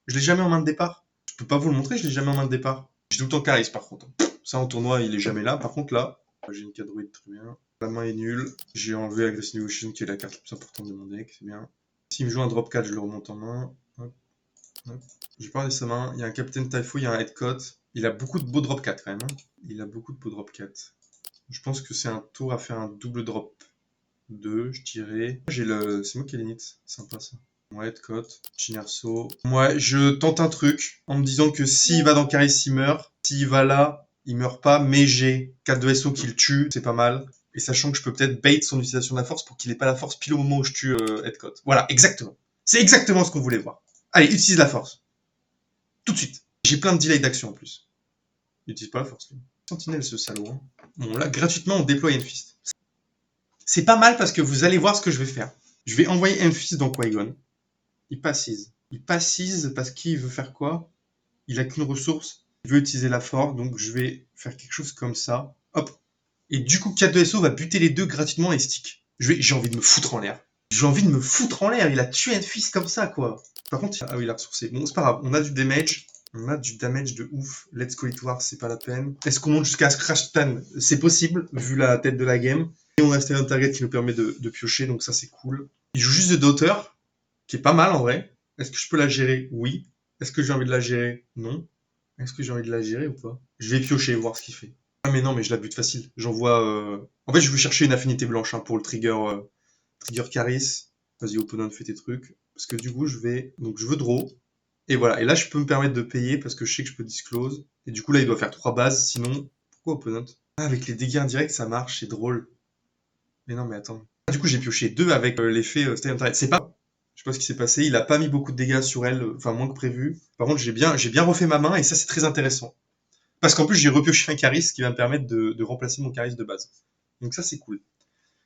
Je l'ai jamais en main de départ. Je peux pas vous le montrer, je l'ai jamais en main de départ. J'ai tout le temps charisme par contre. Ça en tournoi, il est jamais là. Par contre là, j'ai une cadrouille très bien. La main est nulle. J'ai enlevé Aggressive Evolution qui est la carte la plus importante de mon deck, c'est bien. S'il me joue un drop 4, je le remonte en main. Hop, hop. J'ai pas regardé sa main. Il y a un Captain Typho, il y a un Headcut. Il a beaucoup de beaux drop 4 quand même. Hein. Il a beaucoup de beaux drop 4. Je pense que c'est un tour à faire un double drop 2, je dirais. C'est moi qui ai l'init, sympa ça. Ouais, Headcut, Chinerso. Moi, je tente un truc en me disant que s'il va dans Caris, il meurt. S'il va là, il meurt pas, mais j'ai 4 de SO qui le tue, c'est pas mal. Et sachant que je peux peut-être bait son utilisation de la force pour qu'il ait pas la force pile au moment où je tue Headcut. Voilà, exactement. C'est exactement ce qu'on voulait voir. Allez, utilise la force. Tout de suite. J'ai plein de delay d'action en plus. Il utilise pas la force, lui. Sentinelle, ce salaud. Hein. Bon, là, gratuitement, on déploie Enfys. C'est pas mal parce que vous allez voir ce que je vais faire. Je vais envoyer Enfys dans Qui-Gon. Il passise. Il passise parce qu'il veut faire quoi? Il a qu'une ressource. Il veut utiliser la force, donc je vais faire quelque chose comme ça. Hop. Et du coup, 4 de SO va buter les deux gratuitement et stick. J'ai envie de me foutre en l'air. J'ai envie de me foutre en l'air. Il a tué Enfys comme ça, quoi. Par contre, ah oui, il a ressourcé. Bon, c'est pas grave. On a du damage. On a du damage de ouf. Let's Call It War, c'est pas la peine. Est-ce qu'on monte jusqu'à Crash Tan? C'est possible, vu la tête de la game. Et on a un target qui nous permet de piocher, donc ça c'est cool. Il joue juste de Daughter, qui est pas mal en vrai. Est-ce que je peux la gérer? Oui. Est-ce que j'ai envie de la gérer? Non. Est-ce que j'ai envie de la gérer ou pas? Je vais piocher, voir ce qu'il fait. Ah mais non, mais je la bute facile. J'envoie... En fait, je veux chercher une affinité blanche hein, pour le trigger Caris. Vas-y, opponent, fais tes trucs. Parce que du coup, je veux draw. Et voilà, et là je peux me permettre de payer parce que je sais que je peux disclose. Et du coup là il doit faire 3 bases, sinon... Pourquoi opponent? Ah, avec les dégâts indirects ça marche, c'est drôle. Mais non mais attends. Du coup j'ai pioché 2 avec l'effet Stay on Target. C'est pas... Je sais pas ce qui s'est passé, il a pas mis beaucoup de dégâts sur elle, enfin moins que prévu. Par contre j'ai bien refait ma main et ça c'est très intéressant. Parce qu'en plus j'ai repioché un charisme qui va me permettre de remplacer mon charisme de base. Donc ça c'est cool.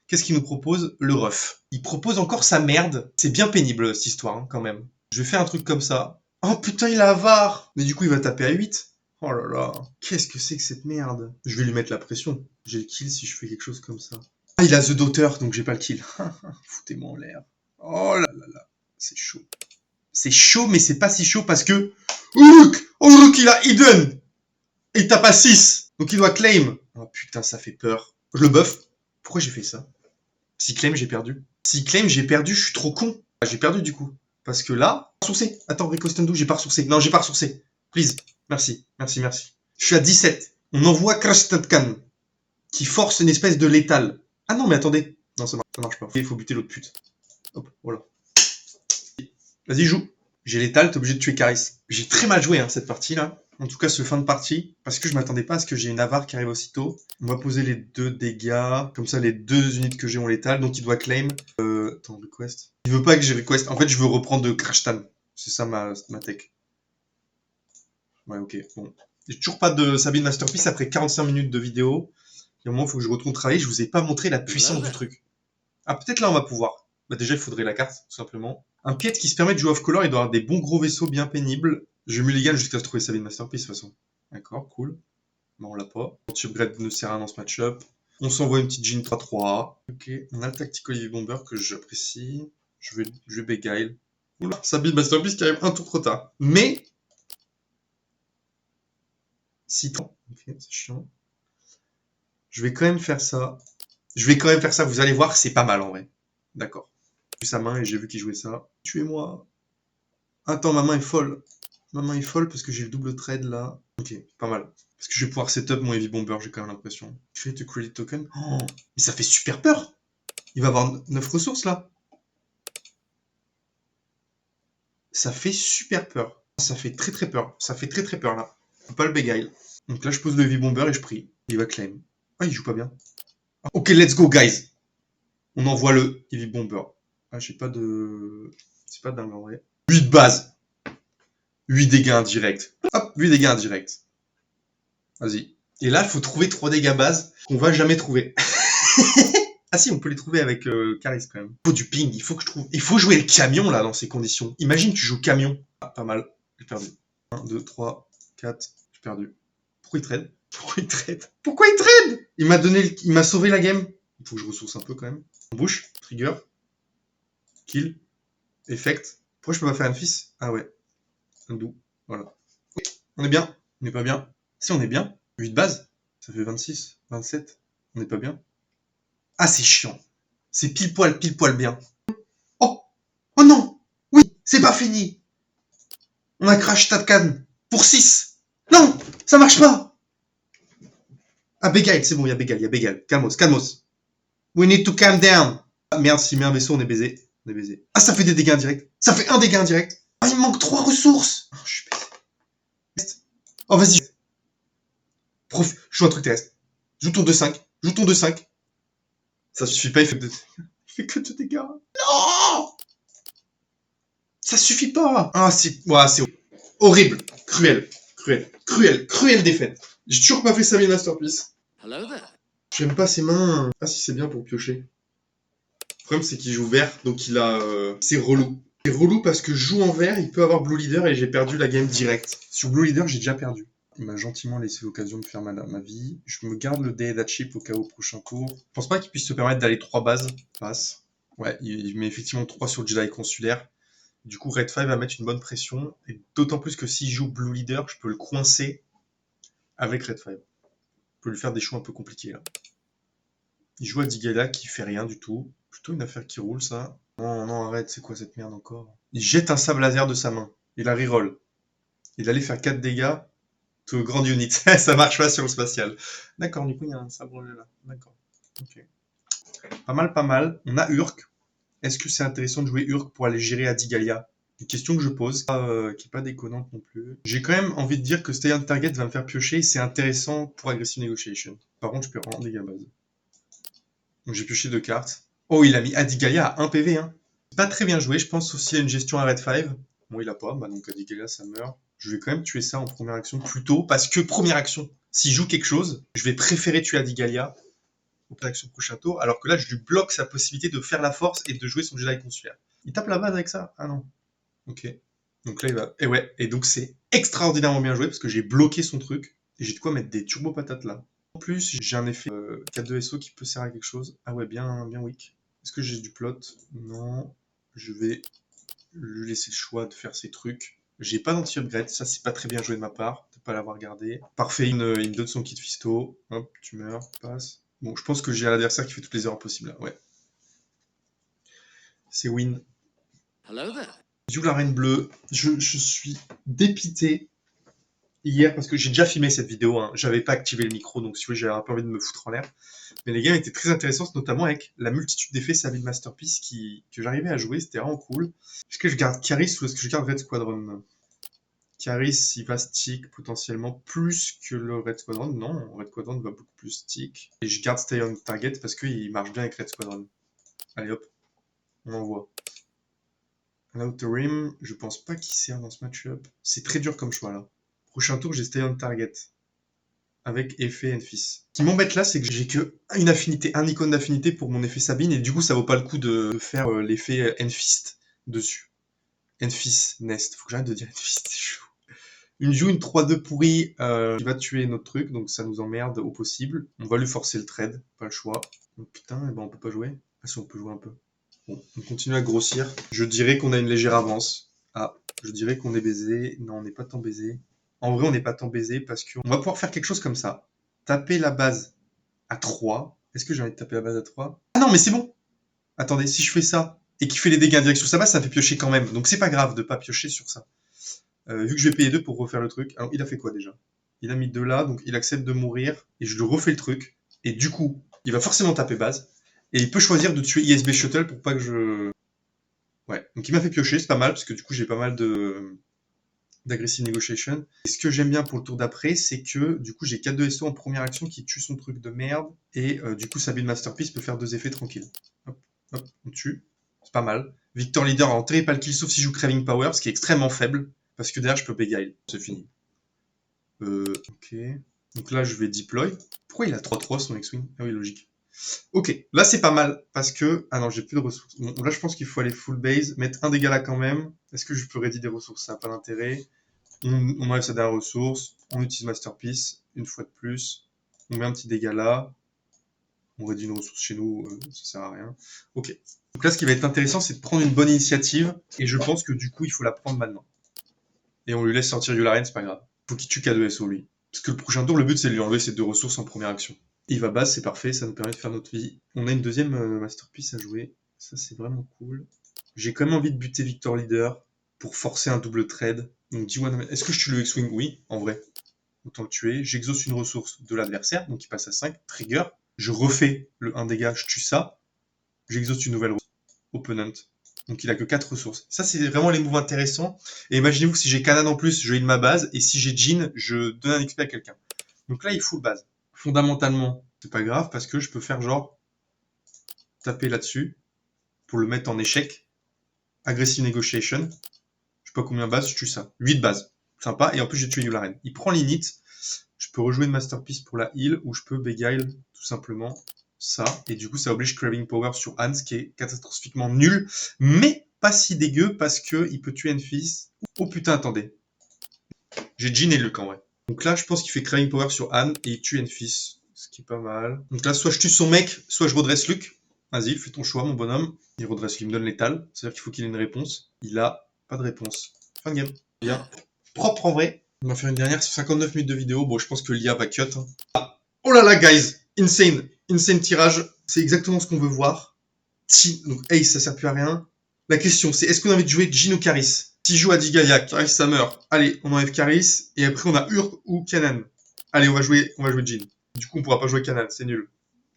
Qu'est-ce qu'il nous propose? Le ref. Il propose encore sa merde. C'est bien pénible cette histoire hein, quand même. Je vais faire un truc comme ça. Oh putain, il a avare! Mais du coup, il va taper à 8. Oh là là, qu'est-ce que c'est que cette merde? Je vais lui mettre la pression. J'ai le kill si je fais quelque chose comme ça. Ah, il a The Daughter, donc j'ai pas le kill. Foutez-moi en l'air. Oh là là là, c'est chaud. C'est chaud, mais c'est pas si chaud parce que... Look, il a Hidden! Et il tape à 6. Donc il doit claim. Oh putain, ça fait peur. Je le buff. Pourquoi j'ai fait ça? Si claim, j'ai perdu. Si claim, j'ai perdu, je suis trop con. J'ai perdu du coup. Parce que là, ressourcé. Attends, Rico Stendu, j'ai pas ressourcé. Non, j'ai pas ressourcé. Please. Merci. Je suis à 17. On envoie Crash Tatkan, qui force une espèce de létal. Ah non, mais attendez. Non, ça marche pas. Il faut buter l'autre pute. Hop, voilà. Vas-y, joue. J'ai l'étal, t'es obligé de tuer Caris. J'ai très mal joué, hein, cette partie-là. En tout cas, ce fin de partie. Parce que je m'attendais pas à ce que j'ai une avare qui arrive aussitôt. On va poser les 2 dégâts. Comme ça, les 2 unités que j'ai ont létal. Donc, il doit claim. Attends, request. Il veut pas que j'ai request. En fait, je veux reprendre de Crash Tan. C'est ça ma tech. Ouais, ok. Bon. J'ai toujours pas de Sabine Masterpiece après 45 minutes de vidéo. Il y a un moment, il faut que je retourne travailler. Je vous ai pas montré la puissance du truc. Ah, peut-être là, on va pouvoir. Bah, déjà, il faudrait la carte, tout simplement. Un pied qui se permet de jouer off-color, il doit avoir des bons gros vaisseaux bien pénibles. Je mulligan jusqu'à se trouver Sabine Masterpiece, de toute façon. D'accord, cool. Bon, on l'a pas. Anti-upgrade ne sert à rien dans ce match-up. On s'envoie une petite Jean 3-3. Ok, on a le Tactical Heavy Bomber que j'apprécie. Je vais béguile. Oula, Sabine Masterpiece qui arrive un tour trop tard. Mais... Citron. Ok, c'est chiant. Je vais quand même faire ça. Vous allez voir, c'est pas mal en vrai. D'accord. J'ai vu sa main et j'ai vu qu'il jouait ça. Tuez-moi. Attends, ma main est folle. Ma main est folle parce que j'ai le double trade là. Ok, pas mal. Parce que je vais pouvoir setup mon Heavy Bomber, j'ai quand même l'impression. Create a credit token. Oh, mais ça fait super peur. Il va avoir 9 ressources là. Ça fait super peur. Ça fait très très peur. Ça fait très très peur là. Faut pas le béguile. Donc là, je pose le Heavy Bomber et je prie. Il va claim. Ah, il joue pas bien. Ok, let's go, guys. On envoie le Heavy Bomber. Ah, j'ai pas de... C'est pas dingue en vrai. 8 de base. 8 dégâts indirects. Hop, 8 dégâts indirects. Vas-y. Et là, il faut trouver 3 dégâts base qu'on va jamais trouver. Ah si, on peut les trouver avec Caris quand même. Il faut du ping, il faut que je trouve. Il faut jouer le camion là dans ces conditions. Imagine tu joues camion. Ah, pas mal. J'ai perdu. 1, 2, 3, 4. J'ai perdu. Pourquoi il trade? Pourquoi il trade? Pourquoi il trade? Il m'a sauvé la game. Il faut que je ressource un peu quand même. Bouche, trigger, kill, effect. Pourquoi je peux pas faire un fils? Ah ouais. Undo. Voilà. On est bien. On n'est pas bien. Si on est bien. 8 de base. Ça fait 26, 27. On n'est pas bien. Ah, c'est chiant. C'est pile poil bien. Oh! Oh non! Oui! C'est pas fini! On a crash Tatkan pour 6! Non! Ça marche pas! Ah, Bégail, c'est bon, il y a Bégail. Calmos, calmos. We need to calm down. Ah, merde, s'il met un vaisseau, on est baisé. On est baisé. Ah, ça fait des dégâts indirects. Ça fait un dégât indirect. Ah, il me manque 3 ressources. Oh, je suis baisé. Oh, vas-y. Joue un truc terrestre. Joue ton 2-5. Joue ton 2-5. Ça suffit pas, il fait que 2 dégâts. Non! Ça suffit pas. Ah, c'est horrible. Cruelle défaite. J'ai toujours pas fait Sabine Masterpiece. J'aime pas ses mains. Ah si, c'est bien pour piocher. Le problème, c'est qu'il joue vert, donc il a... C'est relou. C'est relou parce que je joue en vert, il peut avoir Blue Leader et j'ai perdu la game direct. Sur Blue Leader, j'ai déjà perdu. Il m'a gentiment laissé l'occasion de faire ma vie. Je me garde le Dead Chip au cas où prochain tour. Je pense pas qu'il puisse se permettre d'aller 3 bases. Passe. Ouais, il met effectivement 3 sur le Jedi consulaire. Du coup, Red 5 va mettre une bonne pression. Et d'autant plus que s'il joue Blue Leader, je peux le coincer avec Red 5. Je peux lui faire des choix un peu compliqués là. Il joue à Digala qui fait rien du tout. Plutôt une affaire qui roule ça. Non, non, arrête, c'est quoi cette merde encore? Il jette un sabre laser de sa main. Il la reroll. Il allait faire 4 dégâts. To grand unit. Ça marche pas sur le spatial. D'accord, du coup, il y a un sabre là. D'accord. Ok. Pas mal, pas mal. On a Urk. Est-ce que c'est intéressant de jouer Urk pour aller gérer Adigalia? Une question que je pose, qui est pas déconnante non plus. J'ai quand même envie de dire que Stay on Target va me faire piocher et c'est intéressant pour Aggressive Negotiation. Par contre, je perds vraiment dégâts base. Donc j'ai pioché 2 cartes. Oh, il a mis Adigalia à 1 PV, hein. Pas très bien joué, je pense aussi à une gestion à Red 5. Bon, il a pas, bah donc Adigalia, ça meurt. Je vais quand même tuer ça en première action plutôt, parce que première action, s'il joue quelque chose, je vais préférer tuer Adigalia en première action prochain tour, alors que là, je lui bloque sa possibilité de faire la force et de jouer son Jedi consulaire. Il tape la base avec ça? Ah non. Ok. Donc là, il va... Et ouais, et donc c'est extraordinairement bien joué, parce que j'ai bloqué son truc, et j'ai de quoi mettre des turbo patates là. En plus, j'ai un effet K2SO qui peut servir à quelque chose. Ah ouais, bien weak. Est-ce que j'ai du plot? Non. Je vais lui laisser le choix de faire ses trucs. J'ai pas d'anti-upgrade, ça c'est pas très bien joué de ma part, de pas l'avoir gardé. Parfait, il me donne son kit Fisto. Hop, tu meurs, passe. Bon, je pense que j'ai un adversaire qui fait toutes les erreurs possibles là, ouais. C'est win. You la reine bleue, je suis dépité. hier, parce que j'ai déjà filmé cette vidéo, hein. J'avais pas activé le micro, donc si vous voulez, j'avais un peu envie de me foutre en l'air. Mais les games étaient très intéressants, notamment avec la multitude d'effets Sabine Masterpiece que j'arrivais à jouer, c'était vraiment cool. Est-ce que je garde Caris ou est-ce que je garde Red Squadron? Caris, il va stick potentiellement plus que le Red Squadron. Non, Red Squadron va beaucoup plus stick. Et je garde Stay on Target parce qu'il marche bien avec Red Squadron. Allez hop, on envoie. Outer Rim, je pense pas qu'il sert dans ce match-up. C'est très dur comme choix là. Prochain tour, j'ai Stay on Target. Avec effet Enfys. Ce qui m'embête là, c'est que j'ai que une affinité, un icône d'affinité pour mon effet Sabine, et du coup, ça vaut pas le coup de faire l'effet Enfist dessus. Enfys Nest. Faut que j'arrête de dire Enfist, c'est chaud. Il joue une 3-2 pourrie qui va tuer notre truc, donc ça nous emmerde au possible. On va lui forcer le trade, pas le choix. Donc, putain, eh ben, on peut pas jouer. Ah si, on peut jouer un peu. Bon, on continue à grossir. Je dirais qu'on a une légère avance. Ah, je dirais qu'on est baisé. Non, on n'est pas tant baisé. En vrai, on n'est pas tant baisé parce qu'on va pouvoir faire quelque chose comme ça. Taper la base à 3. Est-ce que j'ai envie de taper la base à 3? Ah non, mais c'est bon. Attendez, si je fais ça et qu'il fait les dégâts direct sur sa base, ça me fait piocher quand même. Donc c'est pas grave de pas piocher sur ça. Vu que je vais payer 2 pour refaire le truc. Alors, il a fait quoi déjà? Il a mis 2 là, donc il accepte de mourir. Et je lui refais le truc. Et du coup, il va forcément taper base. Et il peut choisir de tuer ISB Shuttle pour pas que je... Ouais, donc il m'a fait piocher, c'est pas mal, parce que du coup j'ai pas mal d'aggressive negotiation. Et ce que j'aime bien pour le tour d'après, c'est que du coup j'ai 4-2 SO en première action qui tue son truc de merde. Et du coup Sabine Masterpiece peut faire 2 effets tranquilles. Hop, hop, on tue. C'est pas mal. Victor Leader a enterré pas le kill sauf si je joue Craving Power, ce qui est extrêmement faible. Parce que derrière je peux beguile. C'est fini. Ok. Donc là je vais deploy. Pourquoi il a 3-3 son X-Wing? Ah oui, logique. Ok, là c'est pas mal parce que... Ah non, j'ai plus de ressources. Bon, là je pense qu'il faut aller full base, mettre un dégât là quand même. Est-ce que je peux ready des ressources? Ça n'a pas d'intérêt. On enlève sa dernière ressource, on utilise Masterpiece, une fois de plus. On met un petit dégât là. On réduit une ressource chez nous, ça sert à rien. Ok. Donc là ce qui va être intéressant c'est de prendre une bonne initiative. Et je pense que du coup il faut la prendre maintenant. Et on lui laisse sortir Yularen, c'est pas grave. Faut qu'il tue K2SO lui. Parce que le prochain tour, le but c'est de lui enlever ses 2 ressources en première action. Il va base, c'est parfait, ça nous permet de faire notre vie. On a une deuxième Masterpiece à jouer, ça c'est vraiment cool. J'ai quand même envie de buter Victor Leader pour forcer un double trade. Donc D1, est-ce que je tue le X-Wing? Oui, en vrai. Autant le tuer. J'exauce une ressource de l'adversaire, donc il passe à 5, trigger. Je refais le 1 dégât, je tue ça. J'exauce une nouvelle ressource. Opponent. Donc il a que 4 ressources. Ça c'est vraiment les moves intéressants. Et imaginez-vous si j'ai Kanan en plus, je heal ma base. Et si j'ai Jin, je donne un XP à quelqu'un. Donc là il full base. Fondamentalement, c'est pas grave parce que je peux faire genre taper là-dessus pour le mettre en échec. Aggressive negotiation. Je sais pas combien de bases, je tue ça. 8 bases. Sympa. Et en plus j'ai tué Yularen. Il prend l'init. Je peux rejouer une Masterpiece pour la heal ou je peux beguile tout simplement ça. Et du coup ça oblige Craving Power sur Hans qui est catastrophiquement nul. Mais pas si dégueu parce qu'il peut tuer Enfys. Oh putain, attendez. J'ai Jin et Luke en vrai. Donc là je pense qu'il fait Craving Power sur Anne et il tue Enfys. Ce qui est pas mal. Donc là, soit je tue son mec, soit je redresse Luke. Vas-y, fais ton choix, mon bonhomme. Il redresse, il me donne l'étal. C'est-à-dire qu'il faut qu'il ait une réponse. Il a pas de réponse. Fin de game. Bien. Propre en vrai. On va faire une dernière sur 59 minutes de vidéo. Bon, je pense que l'IA va cut. Ah. Oh là là, guys. Insane. Insane tirage. C'est exactement ce qu'on veut voir. Donc, Ace, ça sert plus à rien. La question, c'est est-ce qu'on a envie de jouer Jin ou Caris? Si je joue à Digalia, Caris, ça meurt. Allez, on enlève Caris. Et après, on a Urk ou Kanan. Allez, on va jouer Jin. Du coup, on pourra pas jouer Kanan, c'est nul.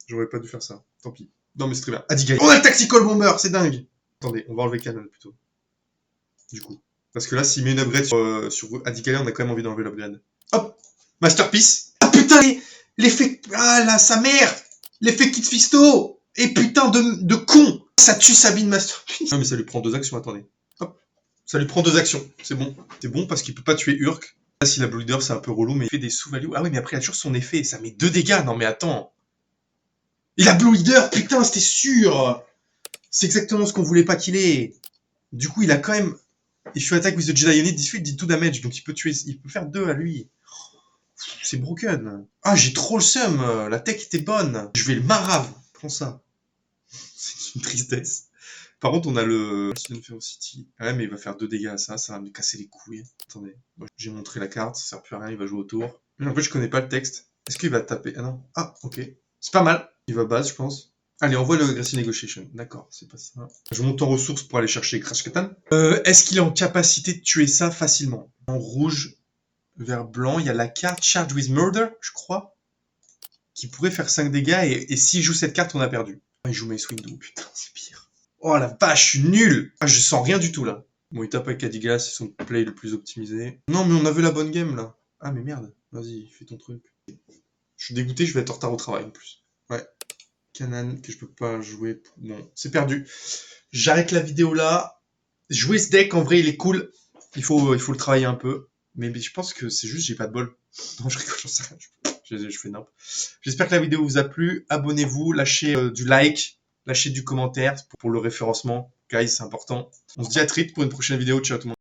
J'aurais pas dû faire ça. Tant pis. Non, mais c'est très bien. Adigalia. On a le Tactical Bomber, c'est dingue. Attendez, on va enlever Kanan plutôt. Du coup. Parce que là, s'il met une upgrade sur Adigalia, on a quand même envie d'enlever l'upgrade. Hop, Masterpiece. Ah putain, l'effet... Ah là, sa mère. L'effet Kit Fisto. Et putain de con. Ça tue Sabine Masterpiece. Non, mais ça lui prend 2 actions, attendez. Hop. Ça lui prend 2 actions, c'est bon. C'est bon parce qu'il peut pas tuer Urk. Là, s'il a Blue Leader, c'est un peu relou, mais il fait des sous-values. Ah oui, mais après, il a toujours son effet. Ça met 2 dégâts. Non, mais attends. Il a Blue Leader. Putain, c'était sûr. C'est exactement ce qu'on voulait pas qu'il ait. Du coup, il a quand même... If you attack with the Jedi unit, this field did 2 damage. Donc, il peut tuer... Il peut faire 2 à lui. C'est broken. Ah, j'ai trop le seum. La tech était bonne. Je vais le marave. Prends ça. C'est une tristesse. Par contre, on a le Ferocity. Ouais, mais il va faire 2 dégâts à ça, ça va me casser les couilles. Attendez, j'ai montré la carte, ça sert plus à rien, il va jouer autour. Mais en fait, je connais pas le texte. Est-ce qu'il va taper? Ah non. Ah, ok. C'est pas mal. Il va base, je pense. Allez, envoie le Aggressive Negotiation. D'accord, c'est pas ça. Je monte en ressources pour aller chercher Crash Katan. Est-ce qu'il est en capacité de tuer ça facilement? En rouge, vert blanc. Il y a la carte Charged with Murder, je crois, qui pourrait faire 5 dégâts. Et s'il joue cette carte, on a perdu. Ah, il joue Mace Windu, putain, c'est pire. Oh la vache, je suis nul. Ah, je sens rien du tout là. Bon, il tape avec Cadiglas, c'est son play le plus optimisé. Non, mais on avait la bonne game là. Ah, mais merde. Vas-y, fais ton truc. Je suis dégoûté, je vais être en retard au travail en plus. Ouais. Kanan, que je peux pas jouer. Bon, c'est perdu. J'arrête la vidéo là. Jouer ce deck, en vrai, il est cool. Il faut le travailler un peu. Mais je pense que c'est juste, j'ai pas de bol. Non, je rigole, j'en sais rien. Je fais n'importe. J'espère que la vidéo vous a plu. Abonnez-vous, lâchez du like, lâchez du commentaire pour le référencement. Guys, c'est important. On se dit à très vite pour une prochaine vidéo. Ciao tout le monde.